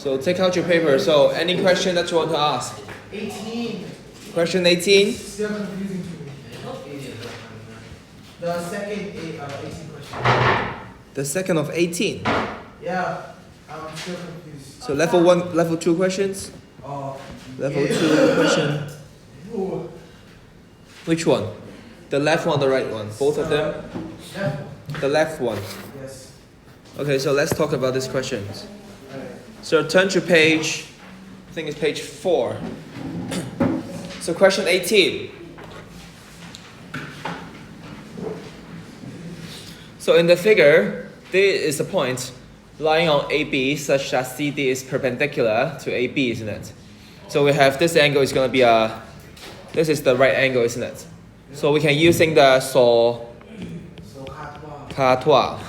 So take out your paper. So any question that you want to ask? 18. Question 18? Still confusing to me. The second 18 question. The second of 18. Yeah, I'm still confused. So level 1, level 2 questions? Level 2 question. Ooh. Which one? The left one or the right one? Both of them? Left one. The left one. Yes. Okay, so let's talk about these questions. So turn to page, I think it's page 4. So question 18. So in the figure, there is a point lying on AB such that CD is perpendicular to AB, isn't it? So we have this angle is going to be this is the right angle, isn't it? So we can using the Catois.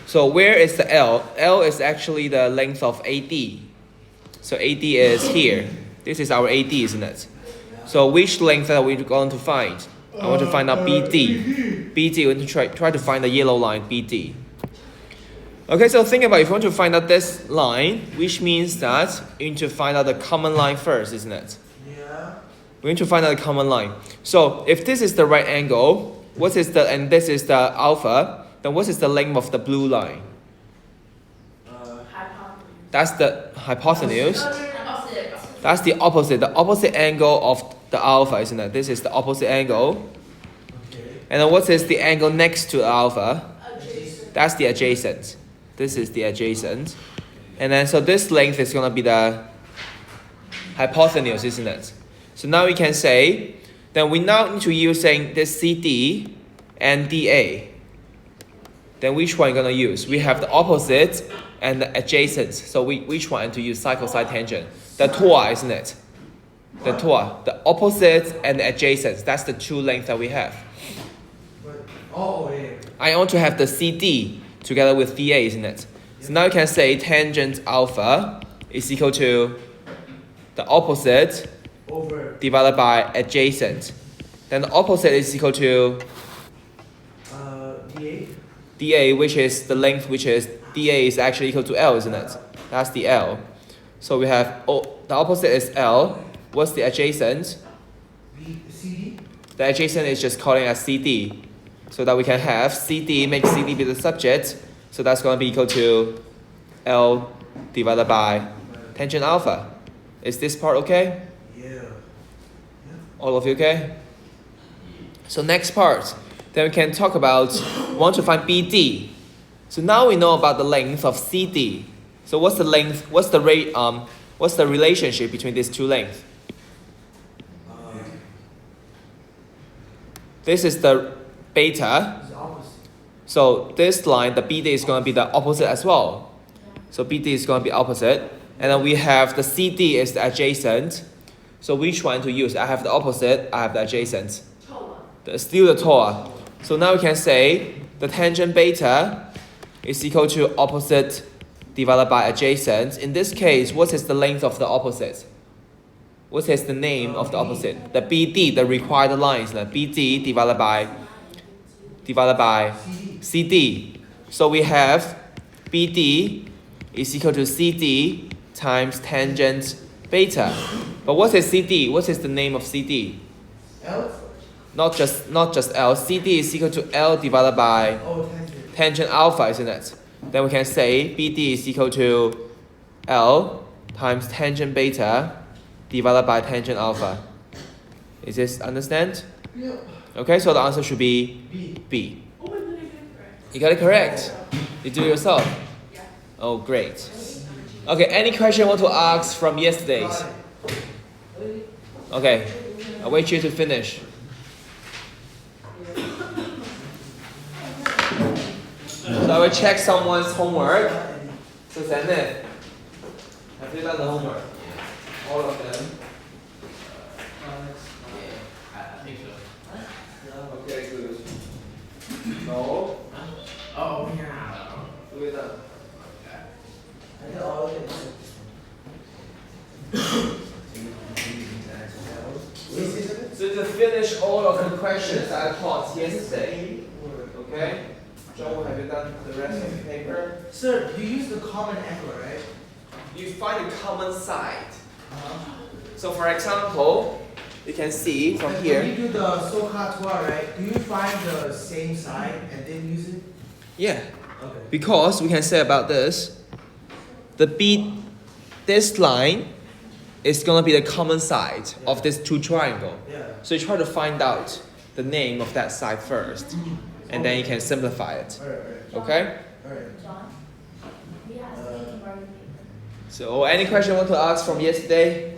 So where is the L? L is actually the length of AD. So AD is here. This is our AD, isn't it? So which length are we going to find? I want to find out BD. BD, we want to try to find the yellow line, BD. Okay, so think about it. If you want to find out this line, which means that you need to find out the common line first, isn't it? Yeah. We need to find out the common line. So if this is the right angle, and this is the alpha, then what is the length of the blue line? That's the hypotenuse. That's the opposite angle of the alpha, isn't it? This is the opposite angle. Okay. And then what is the angle next to alpha? That's the adjacent. This is the adjacent. And then so this length is going to be the hypotenuse, isn't it? So now we can say, then we now need to using this CD and DA. Then which one are you going to use? We have the opposite and the adjacent. So which one to use sine, cosine, tangent? The TOA, isn't it? The TOA. The opposite and the adjacent. That's the two lengths that we have. Yeah. I want to have the CD together with DA, isn't it? So now you can say tangent alpha is equal to the opposite Over divided by adjacent. Then the opposite is equal to DA. DA, which is the length, which is DA is actually equal to L, isn't it? That's the L. So we have, the opposite is L. What's the adjacent? CD. The adjacent is just calling as CD. So that we can have CD, make CD be the subject. So that's going to be equal to L divided by tangent alpha. Is this part okay? Yeah. All of you okay? So next part, then we can talk about, want to find BD. So now we know about the length of CD. So what's the length, what's the relationship between these two lengths? This is the beta. So this line, the BD is going to be the opposite as well. So BD is going to be opposite. And then we have the CD is the adjacent. So which one to use? I have the opposite, I have the adjacent. Still the TOA. So now we can say the tangent beta is equal to opposite divided by adjacent. In this case, what is the length of the opposite? What is the name of the opposite? The BD, the required lines. The BD divided by CD. So we have BD is equal to CD times tangent beta. But what is CD? What is the name of CD? L. Not just L. CD is equal to L divided by tangent alpha, isn't it? Then we can say BD is equal to L times tangent beta divided by tangent alpha. Is this understand? Yeah. Okay, so the answer should be B. You got it correct. You do it yourself? Yeah. Oh, great. Okay, any question you want to ask from yesterday's? Okay, I'll wait you to finish. So I will check someone's homework. So Zenith, have you done the homework? All of them? I think so. Okay, good. No? Oh, yeah. Do it now. I did all of it. So to finish all of the questions I taught yesterday, okay? John, have you done the rest of the paper? Sir, you use the common angle, right? You find the common side. Uh-huh. So for example, you can see from When here. you do the SOHCAHTOA, right? Do you find the same side and then use it? Yeah, Okay. because we can say about this, this line is gonna be the common side of these two triangles. Yeah. So you try to find out the name of that side first, and then you can simplify it. Alright. Okay? Alright. John, we have speaking writing paper. So any question you want to ask from yesterday?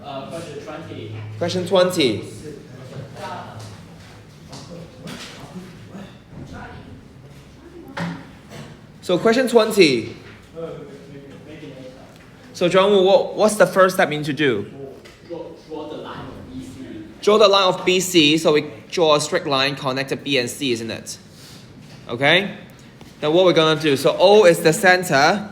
Question 20. Question 20. So question 20. So John Woo, what's the first step you need to do? Draw the line of BC. Draw the line of BC, so we draw a straight line connected B and C, isn't it? Okay? Then what we're gonna do, so O is the center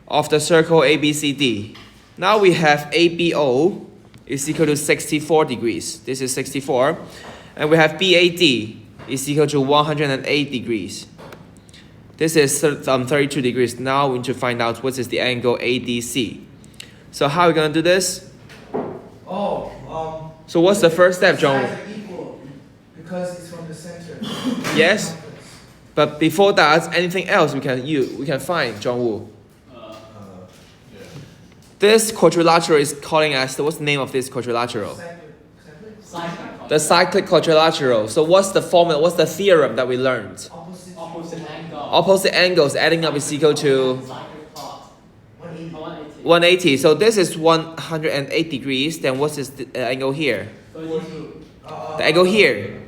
of the circle ABCD. Now we have ABO is equal to 64 degrees. This is 64. And we have BAD is equal to 108 degrees. This is 32 degrees. Now we need to find out what is the angle ADC. So how are we gonna do this? Oh, So what's the first step, John? sides are equal because it's from the center. Yes? But before that, anything else we can find, John Woo? This quadrilateral is calling us, what's the name of this quadrilateral? Cyclic. The cyclic quadrilateral. So what's the formula, what's the theorem that we learned? Opposite angle. Opposite angles adding up is equal to Cyclic plot. 180. 180. 180. So this is 108 degrees. Then what is the angle here? 32. The angle here?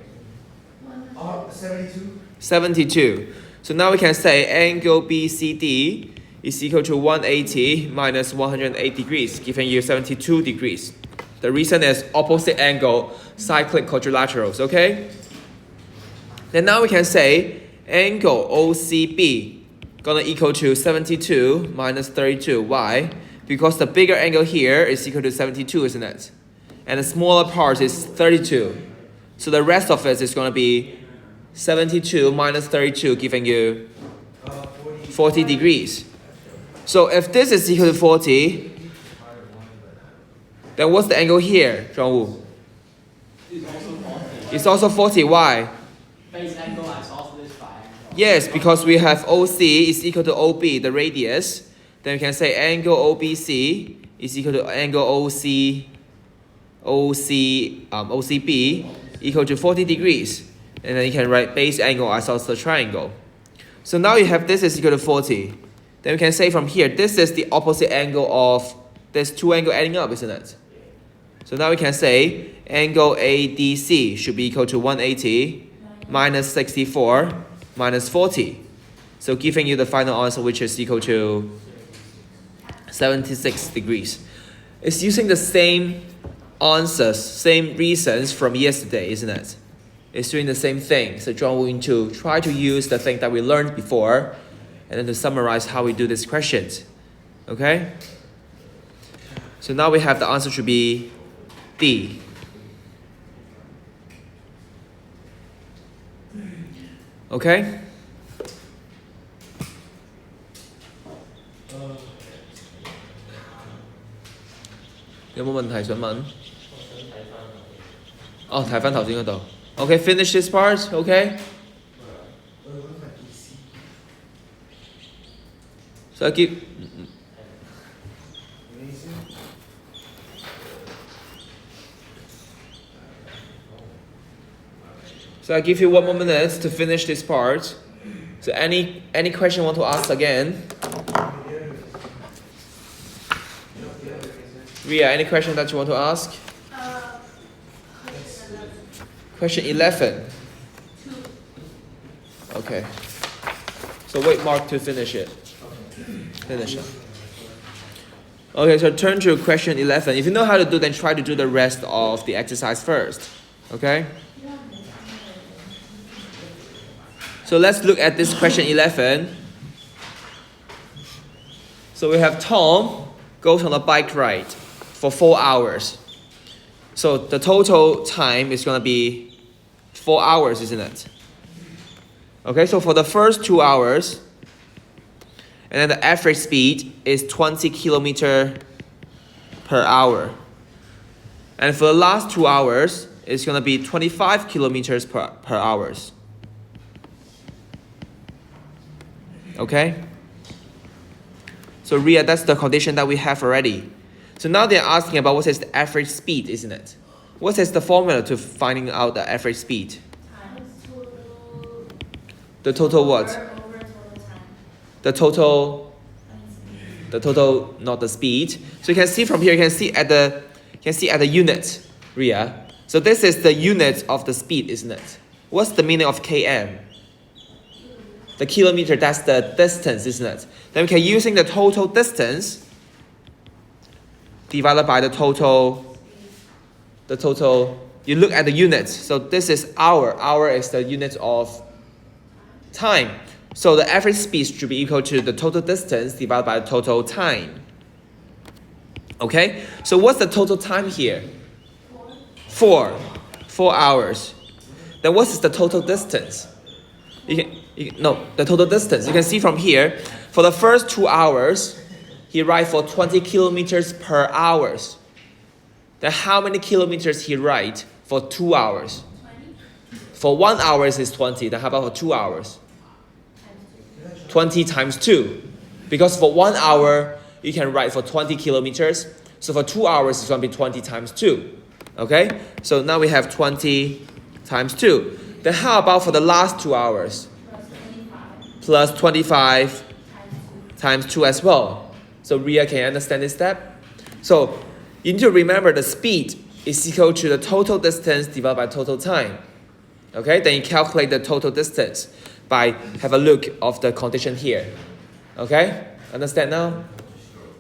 72. 72. So now we can say angle BCD is equal to 180 minus 108 degrees, giving you 72 degrees. The reason is opposite angle cyclic quadrilaterals, okay? Then now we can say angle OCB gonna equal to 72 minus 32. Why? Because the bigger angle here is equal to 72, isn't it? And the smaller part is 32. So the rest of it is gonna be 72 minus 32, giving you 40 degrees. So if this is equal to 40, then what's the angle here, Zhang Wu? It's also 40. It's also 40. Why? Base angle is also this triangle. Yes, because we have OC is equal to OB, the radius. Then we can say angle OBC is equal to angle OCB equal to 40 degrees. And then you can write base angle as also the triangle. So now you have this is equal to 40. Then we can say from here, this is the opposite angle of this two angle adding up, isn't it? So now we can say angle ADC should be equal to 180 minus 64 minus 40. So giving you the final answer, which is equal to 76 degrees. It's using the same answers, same reasons from yesterday, isn't it? It's doing the same thing. So John, we need to try to use the thing that we learned before and then to summarize how we do these questions. Okay? So now we have the answer should be D. Okay?有冇問題想問？哦，睇返頭先嗰度。Okay, finish this part. Okay. So I give. So I give you 1 more minute to finish this part. So any question you want to ask again? Ria, any question that you want to ask? Question 11. Okay. So wait Mark to finish it. Finish it. Okay, so turn to question 11. If you know how to do, then try to do the rest of the exercise first. Okay? So let's look at this question 11. So we have Tom goes on a bike ride for 4 hours. So the total time is going to be 4 hours, isn't it? Okay, so for the first 2 hours, and then the average speed is 20 kilometer per hour. And for the last 2 hours, it's going to be 25 kilometers per hours. Okay? So Ria, that's the condition that we have already. So now they're asking about what is the average speed, isn't it? What is the formula to finding out the average speed? Times total. The total what? Over total time. The total, Times the total, not the speed. So you can see from here, you can see at the unit, Ria. So this is the unit of the speed, isn't it? What's the meaning of km? The kilometer, that's the distance, isn't it? Then we can using the total distance divided by the total, you look at the units. So this is hour. Hour is the unit of time. So the average speed should be equal to the total distance divided by the total time. Okay? So what's the total time here? 4 hours. Then what is the total distance? The total distance. You can see from here, for the first 2 hours, he ride for 20 kilometers per hour. Then how many kilometers he ride for 2 hours? 20 For 1 hour is 20. Then how about for 2 hours? times 2. 20 times 2. Because for 1 hour, you can ride for 20 kilometers. So for 2 hours, it's going to be 20 times 2. Okay? So now we have 20 times 2. Then how about for the last 2 hours? Plus 25 Plus 25 times 2. times 2 as well. So Ria, can you understand this step? So you need to remember the speed is equal to the total distance divided by total time. Okay? Then you calculate the total distance by have a look of the condition here. Okay? Understand now?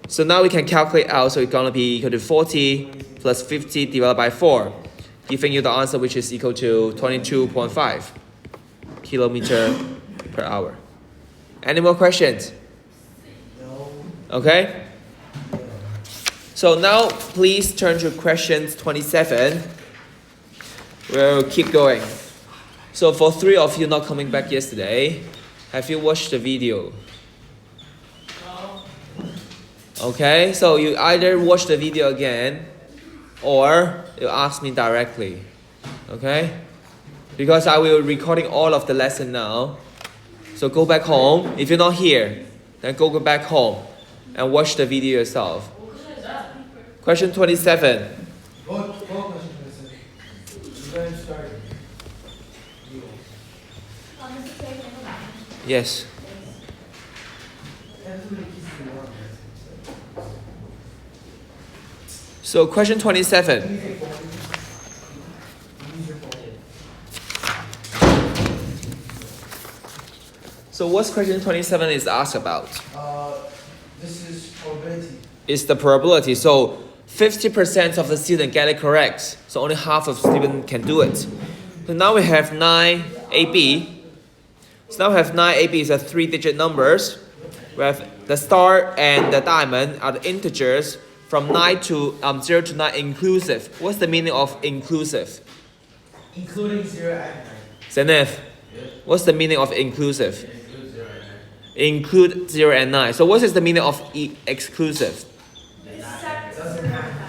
So now we can calculate out. So it's going to be equal to 40 plus 50 divided by 4, giving you the answer which is equal to 22.5 kilometer per hour. Any more questions? No. Okay? So now please turn to questions 27. We'll keep going. So for 3 of you not coming back yesterday, have you watched the video? Okay, so you either watch the video again or you ask me directly. Okay? Because I will recording all of the lesson now. So go back home. If you're not here, then go back home and watch the video yourself. Question 27. Go question 27. You're going to start. Mr. Craig, can I go back? Yes. So question 27. So what's question 27 is asked about? This is probability. It's the probability. So 50% of the student get it correct. So only half of student can do it. So now we have 9 AB. So now we have 9 AB is a 3-digit numbers. We have the star and the diamond are the integers from 0 to 9 inclusive. What's the meaning of inclusive? Including 0 and 9. Zenith, what's the meaning of inclusive? Include 0 and 9. So what is the meaning of exclusive?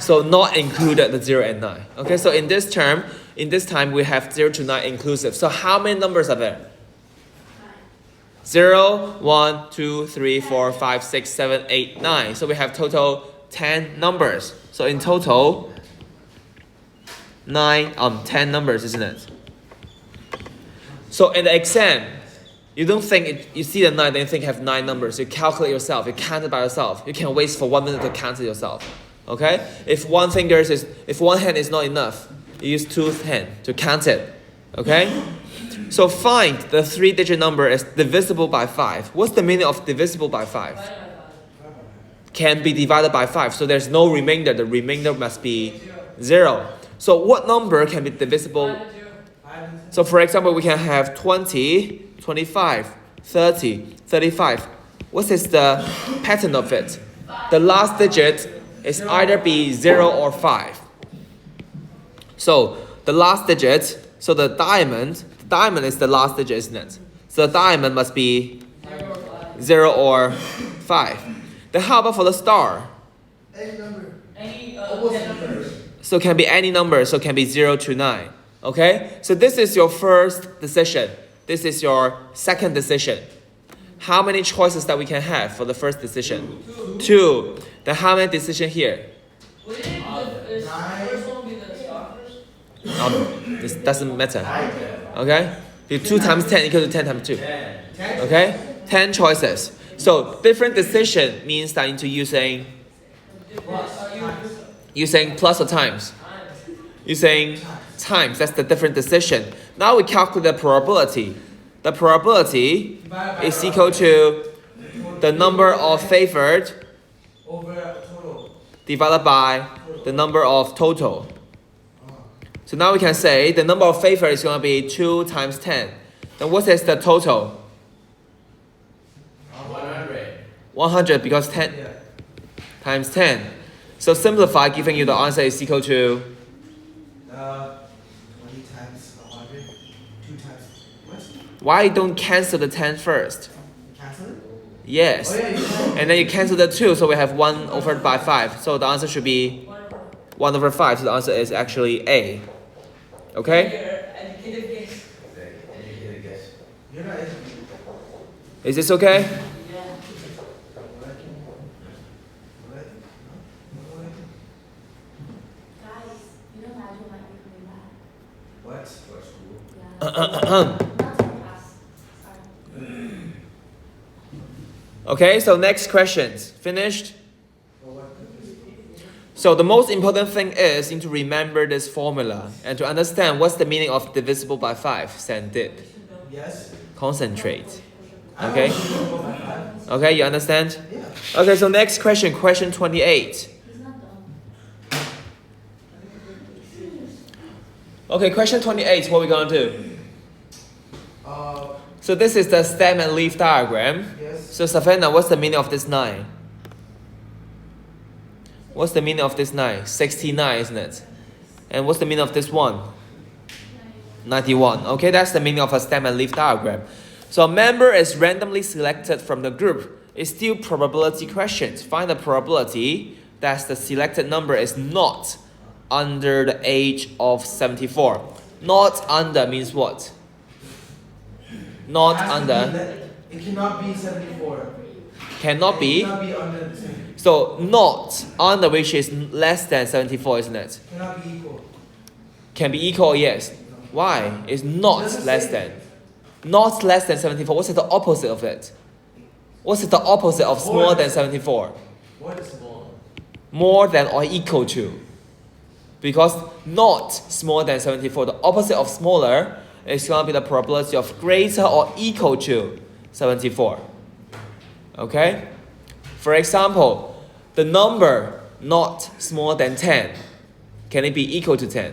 So not included the 0 and 9. Okay, so in this time we have 0 to 9 inclusive. So how many numbers are there? 0, 1, 2, 3, 4, 5, 6, 7, 8, 9. So we have total 10 numbers. So in total, 10 numbers, isn't it? So in the exam, you don't think you see the 9, then you think you have 9 numbers. You calculate yourself. You count it by yourself. You can waste for 1 minute to count it yourself. Okay? If one hand is not enough, you use 2 hands to count it. Okay? So find the 3-digit number is divisible by 5. What's the meaning of divisible by 5? Can be divided by 5. So there's no remainder. The remainder must be 0. So what number can be divisible? So for example, we can have 20, 25, 30, 35. What is the pattern of it? The last digit is either be 0 or 5. So the last digit, so the diamond is the last digit, isn't it? So the diamond must be 0 or 5. 0 or 5. Then how about for the star? Any number. Any 10 10 numbers. So it can be any number, so it can be 0 to 9. Okay? So this is your first decision. This is your second decision. How many choices that we can have for the first decision? 2. Then how many decisions here? Wouldn't it be the first one be the star first? This doesn't matter. Okay? 2 times 10 equals to 10 times 2. 10. Okay? 10 choices. So different decision means that into using plus or times. Using times. That's the different decision. Now we calculate the probability. The probability is equal to the number of favored Over total. divided by the number of total. So now we can say the number of favored is going to be 2 times 10. Then what is the total? 100. 100 because 10 Yeah. times 10. So simplify, giving you the answer is equal to 20 times 100. 2 times what? why don't cancel the 10 first? Cancel it? Yes. Oh yeah, you can. And then you cancel the 2, so we have 1 over by 5. So the answer should be 1 over 5. So the answer is actually A. Okay? Educated guess. Educated guess. You're not educated. Is this okay? Yeah. What? What? No? Guys, you know Nigel might be coming back. What? For school? Yeah. Not to class. Sorry. Okay, so next questions. Finished? For what purpose? So the most important thing is to remember this formula and to understand what's the meaning of divisible by 5. Send it. Yes. Concentrate. I Okay? want you to go by 5. Okay, you understand? Yeah. Okay, so next question, question 28. He's not done. Okay, question 28, what are we going to do? So this is the stem and leaf diagram. Yes. So Savannah, what's the meaning of this 9? What's the meaning of this 9? 69, isn't it? And what's the meaning of this 1? 91. Okay, that's the meaning of a stem and leaf diagram. So a member is randomly selected from the group. It's still probability questions. Find the probability that the selected number is not under the age of 74. Not under means what? Not It has to under. be it cannot be 74. Cannot It be. cannot be under the same. So not under, which is less than 74, isn't it? Cannot be equal. Can be equal, yes. Why? It's not Doesn't less say- than. Not less than 74. What's the opposite of it? What's the opposite of smaller than 74? What is more? More than or equal to. Because not smaller than 74. The opposite of smaller is going to be the probability of greater or equal to 74. Okay? For example, the number not smaller than 10. Can it be equal to 10?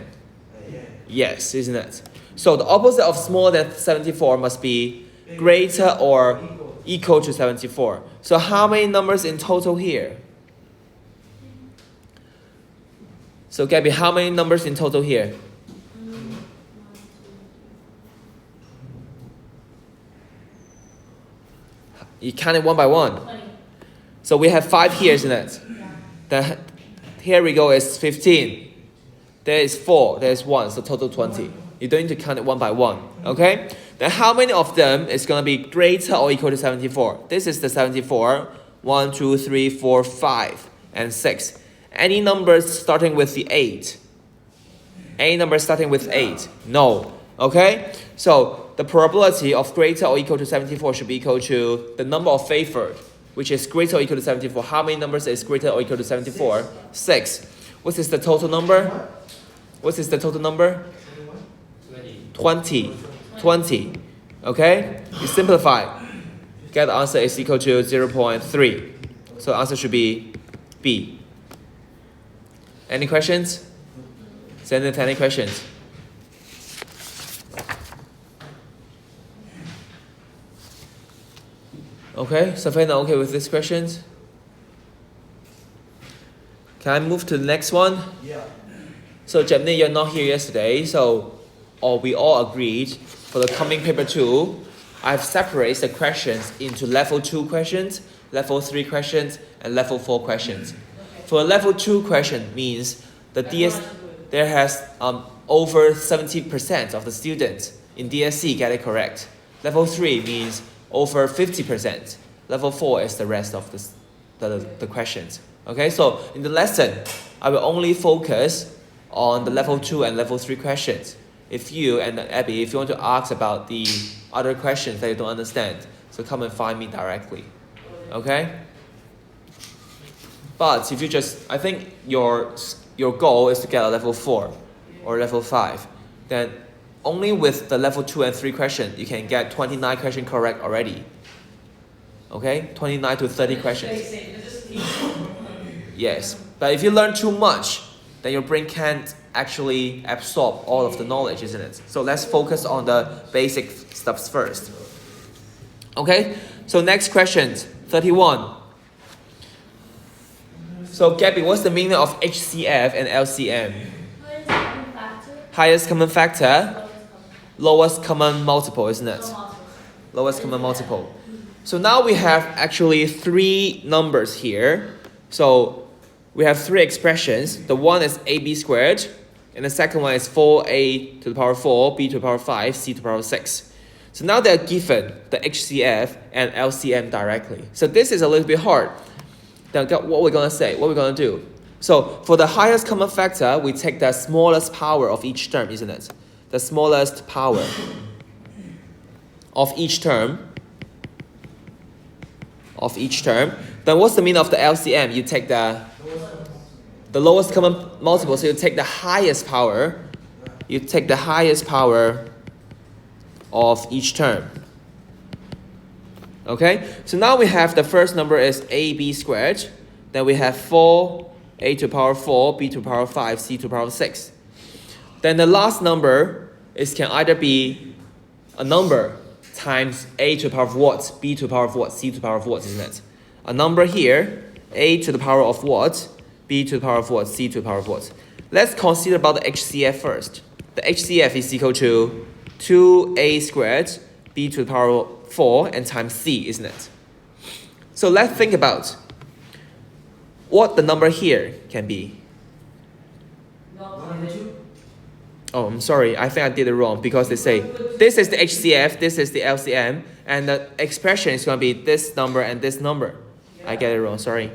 Yeah. Yes, isn't it? So the opposite of smaller than 74 must be greater or equal to 74. So how many numbers in total here? So Gabby, how many numbers in total here? You count it one by one. 20. So we have 5 here, isn't it? Yeah. Then here we go is 15. There is 4, there is 1, so total 20. You don't need to count it one by one, okay? Then how many of them is going to be greater or equal to 74? This is the 74. 1, 2, 3, 4, 5, and 6. Any numbers starting with the 8? Any number starting with 8? No. Okay? So the probability of greater or equal to 74 should be equal to the number of favored, which is greater or equal to 74. How many numbers is greater or equal to 74? 6. What is the total number? What is the total number? 20. 20. Okay? You simplify. Get the answer is equal to 0.3. So the answer should be B. Any questions? Send it any questions. Okay, Safina, okay with these questions? Can I move to the next one? Yeah. So Jamni, you're not here yesterday, so we all agreed for the coming paper 2, I've separated the questions into level 2 questions, level 3 questions, and level 4 questions. For a level 2 question means the there has over 70% of the students in DSE get it correct. Level 3 means over 50%. Level 4 is the rest of the questions. Okay, so in the lesson, I will only focus on the level 2 and level 3 questions. If you and Abby, if you want to ask about the other questions that you don't understand, so come and find me directly. Okay? But if you I think your goal is to get a level 4 or level 5, then only with the level 2 and 3 questions, you can get 29 questions correct already. Okay? 29 to 30 questions. Yes. But if you learn too much, then your brain can't actually absorb all of the knowledge, isn't it? So let's focus on the basic stuff first. Okay? So next question, 31. So Gabby, what's the meaning of HCF and LCM? Highest common factor, lowest common multiple, isn't it? Lowest common multiple. So now we have actually 3 numbers here. So we have 3 expressions. The one is AB squared, and the second one is 4A to the power 4, B to the power 5, C to the power 6. So now they're given the HCF and LCM directly. So this is a little bit hard. Then what we're going to say, what we're going to do. So for the highest common factor, we take the smallest power of each term, isn't it? The smallest power of each term. Then what's the meaning of the LCM? You take the lowest common multiple, so you take the highest power. You take the highest power of each term. Okay? So now we have the first number is AB squared. Then we have 4A to the power 4, B to the power 5, C to the power 6. Then the last number can either be a number times A to the power of what, B to the power of what, C to the power of what, isn't it? A number here, A to the power of what, B to the power of what, C to the power of what. Let's consider about the HCF first. The HCF is equal to 2A squared, B to the power 4, and times C, isn't it? So let's think about what the number here can be. Oh, I'm sorry. I think I did it wrong because they say this is the HCF, this is the LCM, and the expression is going to be this number and this number. I get it wrong, sorry.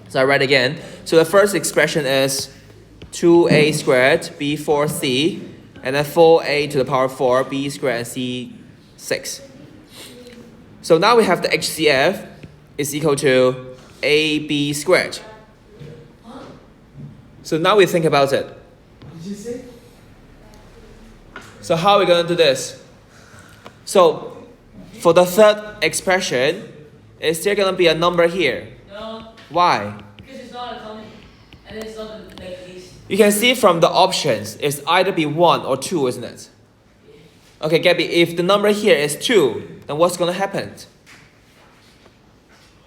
So I write again. So the first expression is 2A squared, B 4C, and then 4A to the power 4, B squared, and C 6. So now we have the HCF is equal to AB squared. So now we think about it. Did you say? So how are we going to do this? So for the third expression, is there going to be a number here? No. Why? Because it's not a common, and it's not like this. You can see from the options, it's either be 1 or 2, isn't it? Okay, Gabby, if the number here is 2, then what's going to happen?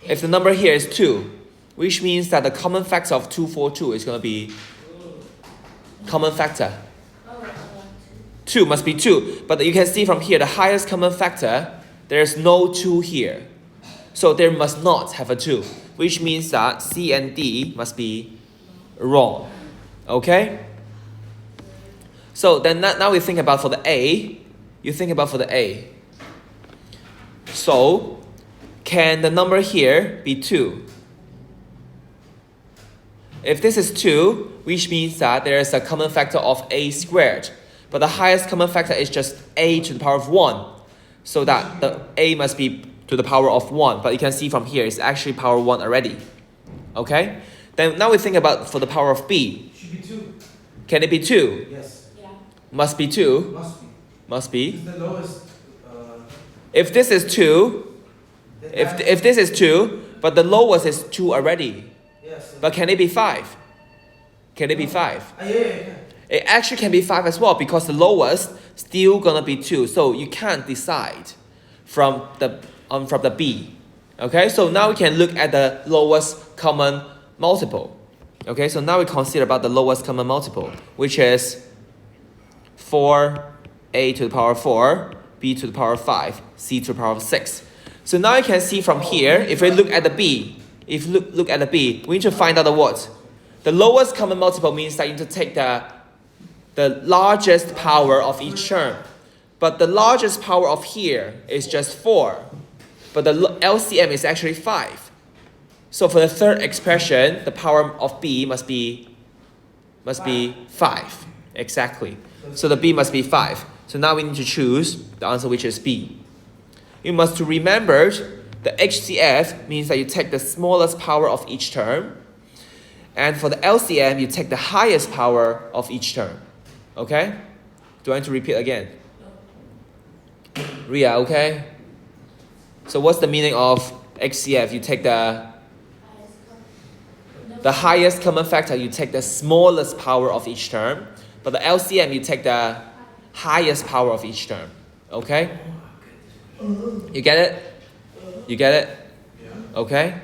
If the number here is 2, which means that the common factor of 2, 4, 2 is going to be common factor. 2 must be 2. But you can see from here, the highest common factor, there is no 2 here. So there must not have a 2, which means that C and D must be wrong. Okay? So then now we think about for the A. You think about for the A. So, can the number here be 2? If this is 2, which means that there is a common factor of A squared. But the highest common factor is just A to the power of 1. So that the A must be to the power of 1. But you can see from here, it's actually power 1 already. Okay? Then now we think about for the power of B. Should be 2. Can it be 2? Yes. Yeah. Must be 2. Must be. Must be. It's the lowest. If this is 2, if this is 2, but the lowest is 2 already. Yes. But can it be 5? Can it be 5? Yeah. It actually can be 5 as well because the lowest still gonna be 2. So you can't decide from the B. Okay, so now we can look at the lowest common multiple. Okay, so now we consider about the lowest common multiple, which is 4A to the power 4, b to the power of 5, c to the power of 6. So now you can see from here, if we look at the b, look at the b, we need to find out the what? The lowest common multiple means that you need to take the largest power of each term. But the largest power of here is just 4. But the LCM is actually 5. So for the third expression, the power of b must be 5. Exactly. So the b must be 5. So now we need to choose the answer, which is b. You must remember the HCF means that you take the smallest power of each term. And for the LCM, you take the highest power of each term. Okay? Do I need to repeat again? Ria, okay? So what's the meaning of HCF? You take the highest common factor, you take the smallest power of each term. But the LCM, you take the highest power of each term. Okay? You get it? You get it? Okay?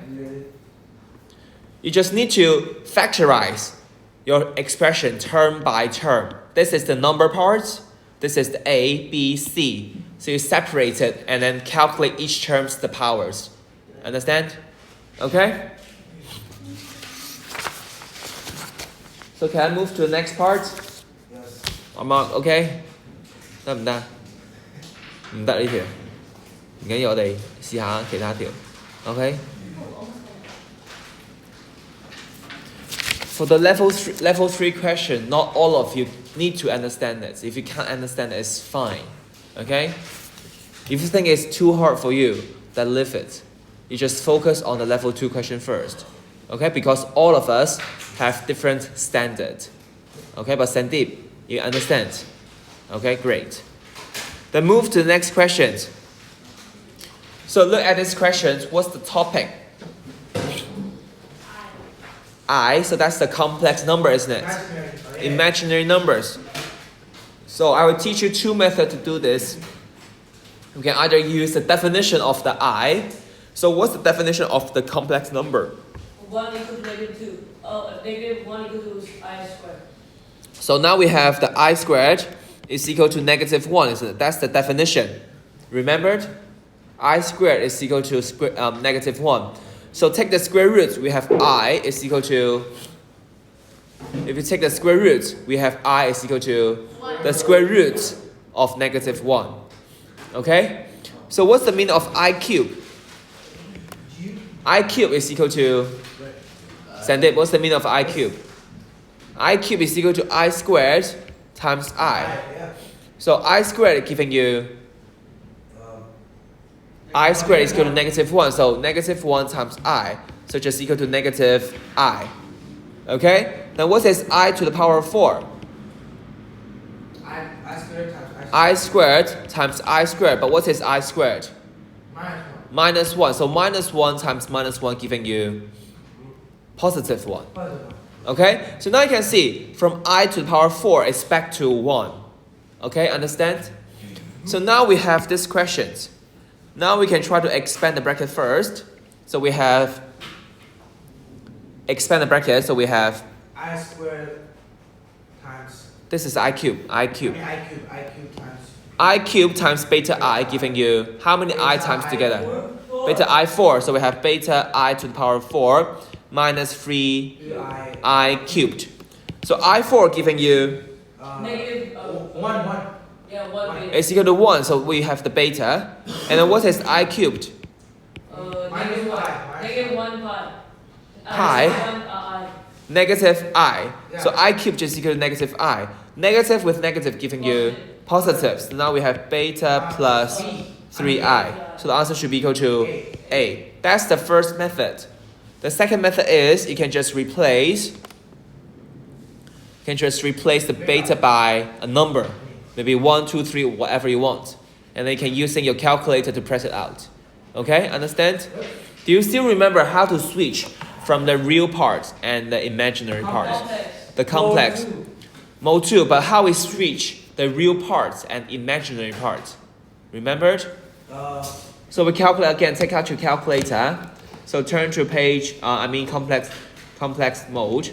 You just need to factorize your expression term by term. This is the number part. This is the A, B, C. So you separate it and then calculate each term's the powers. Understand? Okay? So can I move to the next part? Yes. Mark, okay? 得唔得？唔得呢條，唔緊要，我哋試下其他條。Okay? For the level 3 question, not all of you need to understand this. If you can't understand it, it's fine. Okay? If you think it's too hard for you, then leave it. You just focus on the level 2 question first. Okay? Because all of us have different standards. Okay? But Sandeep, you understand? Okay? Great. Then move to the next questions. So look at this question. What's the topic? I, so that's the complex number, isn't it? Imaginary numbers. So I will teach you two methods to do this. You can either use the definition of the I. So what's the definition of the complex number? 1 equals -2. -1 equals I squared. So now we have the I squared is equal to -1, isn't it? That's the definition. Remembered? I squared is equal to -1. So take the square root, we have I is equal to, if you take the square root, we have I is equal to the square root of -1. Okay? So what's the meaning of I cube? I cube is equal to, Sandeep, what's the meaning of I cube? I cube is equal to I squared times I. So I squared is giving you, I squared is equal to -1, so -1 times I, so just equal to -I. Okay? Now what is I to the power of 4? I squared times I squared, but what is I squared? -1, so -1 times -1 giving you +1. Okay? So now you can see, from I to the power of 4, it's back to 1. Okay, understand? So now we have these questions. Now we can try to expand the bracket first. So we have, expand the bracket, so we have, I squared times, this is I cube, I cube times, I cube times beta I giving you, how many I times together? Beta I 4, so we have beta I to the power of 4 minus 3I cubed. So I 4 giving you, one. Yeah, 1 beta. it's equal to 1, so we have the beta. And then what is I cubed? -1 pi. Pi. I. Negative I. Yeah. So I cubed is equal to -I. Negative with negative giving you positive. So now we have beta plus 3I. So the answer should be equal to A. That's the first method. The second method is you can just replace the beta by a number. Maybe 1, 2, 3, whatever you want. And then you can using your calculator to press it out. Okay, understand? Do you still remember how to switch from the real part and the imaginary part? The complex. Mode 2, but how we switch the real parts and imaginary parts? Remembered? So we calculate again, take out your calculator. So turn to page, complex mode.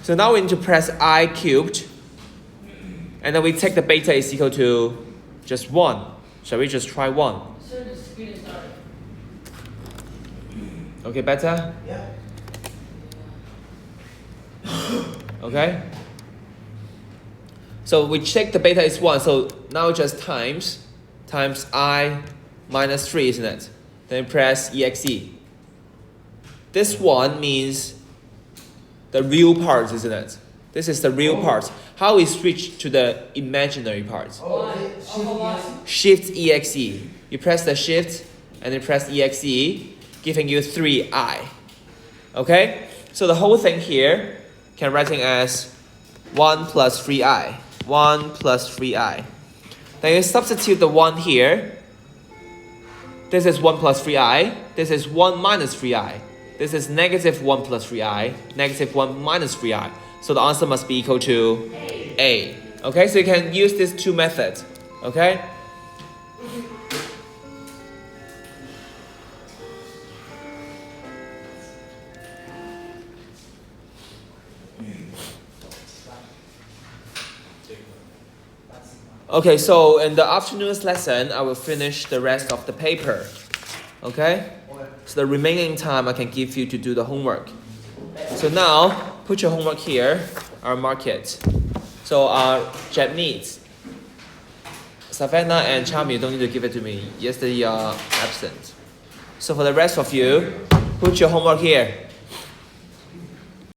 So now we need to press I cubed. And then we take the beta is equal to Just 1. Shall we just try 1? Sir, the screen is starting. Okay, better? Yeah. Okay? So we check the beta is 1, so now just times I minus 3, isn't it? Then press EXE. This one means the real part, isn't it? This is the real part. How we switch to the imaginary part? Oh, Shift EXE. You press the shift and then press EXE, giving you 3I. Okay? So the whole thing here can writing as 1 plus 3I. 1 plus 3I. Then you substitute the 1 here. This is 1 plus 3I. This is 1 minus 3I. This is negative 1 plus 3I. Negative 1 minus 3I. So the answer must be equal to A. Okay, so you can use these two methods. Okay? Okay, so in the afternoon's lesson, I will finish the rest of the paper. Okay? So the remaining time I can give you to do the homework. So now, put your homework here. I'll mark it. So Japanese. Savannah and Chami, you don't need to give it to me. Yesterday you are absent. So for the rest of you, put your homework here.